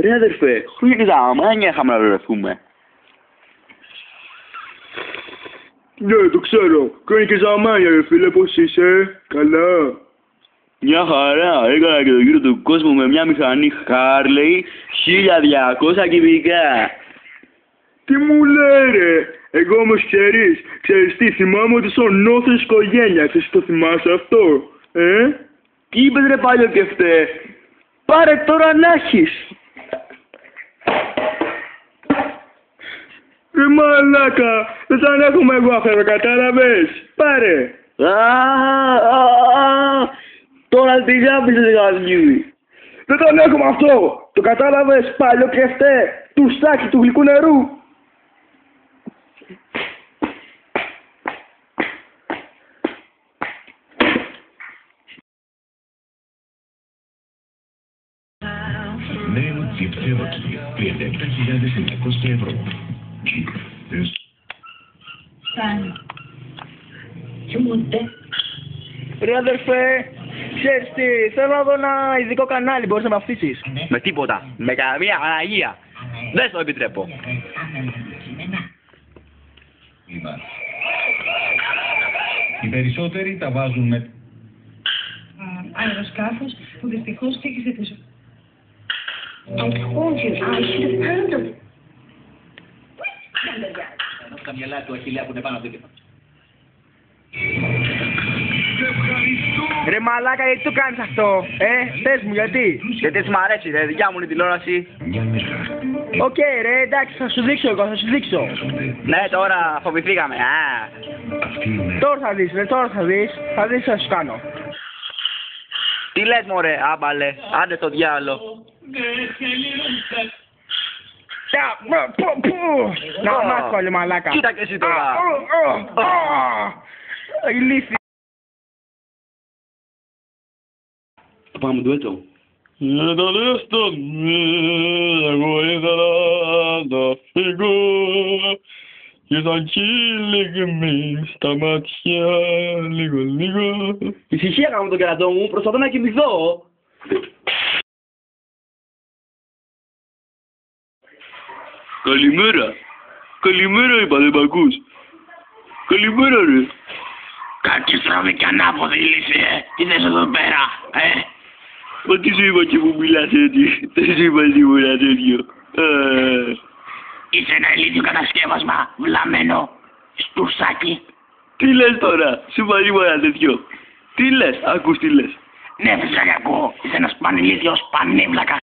Ρε αδερφέ, χρόνια και ζαμάνια είχαμε να βρεθούμε. Ναι, το ξέρω. Χρόνια και ζαμάνια, ρε φίλε, πώς είσαι? Καλά. Μια χαρά, έκανα και το γύρο του κόσμου με μια μηχανή Harley 1200 κυβικά. Τι μου λέει ρε, εγώ όμως ξέρεις τι, θυμάμαι ότι στον νόθο της οικογένειας, εσύ το θυμάσαι αυτό, Τι είπες ρε πάλιο και φταίει, πάρε τώρα να έχεις. Ρε μαλάκα, δεν θα ανέχομαι εγώ αυτό, κατάλαβες, πάρε. Τώρα τι γάμπησες γαμιούι. Δεν το ανέχομαι αυτό, το κατάλαβες, πάλιο και φταίει, του στάκι του γλυκού νερού. Νέο Jeep Cherokee, 37.900 ευρώ. Φτάνει. Κοιμούνται. Ρε αδερφέ, ξέρεις τι, θέλω να δω ένα ειδικό κανάλι, μπορείς να με αφήσεις? Με τίποτα, με καμία Παναγία. Δεν στο επιτρέπω. Οι περισσότεροι τα βάζουν με Αεροσκάφος που δυστυχώς στήχησε πίσω. I told you, I should have handled it. Τα μυαλά του Αχιλλέα που είναι πάνω από το κεφάλι. Ρε μαλάκα, γιατί το κάνεις αυτό, πες μου γιατί? Γιατί έτσι μ' αρέσει ρε, δικιά μου είναι η τηλεόραση. Οκ ρε, εντάξει, θα σου δείξω εγώ, θα σου δείξω. Ναι, τώρα φοβηθήκαμε. Τώρα θα δεις ρε, τώρα θα δεις τι θα σου κάνω. Τι λες μωρέ, άμπαλε, άντε στο διάλο. Να μάθω άλλη μαλάκα. Κοίτα και εσύ τώρα. Ηλίθι. Θα πάμε ντουέτο. Εγώ ήθελα να φύγω και θα κυλίγμη στα μάτια λίγο. Ησυχία κάνω τον κερατό μου, προσπαθώ να κοιμηθώ. Καλημέρα. Καλημέρα είπα, δεν μ' ακούς? Καλημέρα ρε. Κάτι στραβή και ανάποδη λύση, τι θες εδώ πέρα, Μα τι σου είπα και μου μιλάς έτσι, δεν σου είπα σίγουρα τέτοιο. Είσαι ένα ηλίθιο κατασκεύασμα, βλαμμένο, στουρσάκι. Τι λες τώρα, σου είπα σίγουρα τέτοιο. Τι λες, ακούς τι λες. Ναι, φυσικά και ακούω, είσαι ένας πανηλίθιος πανίβλακας.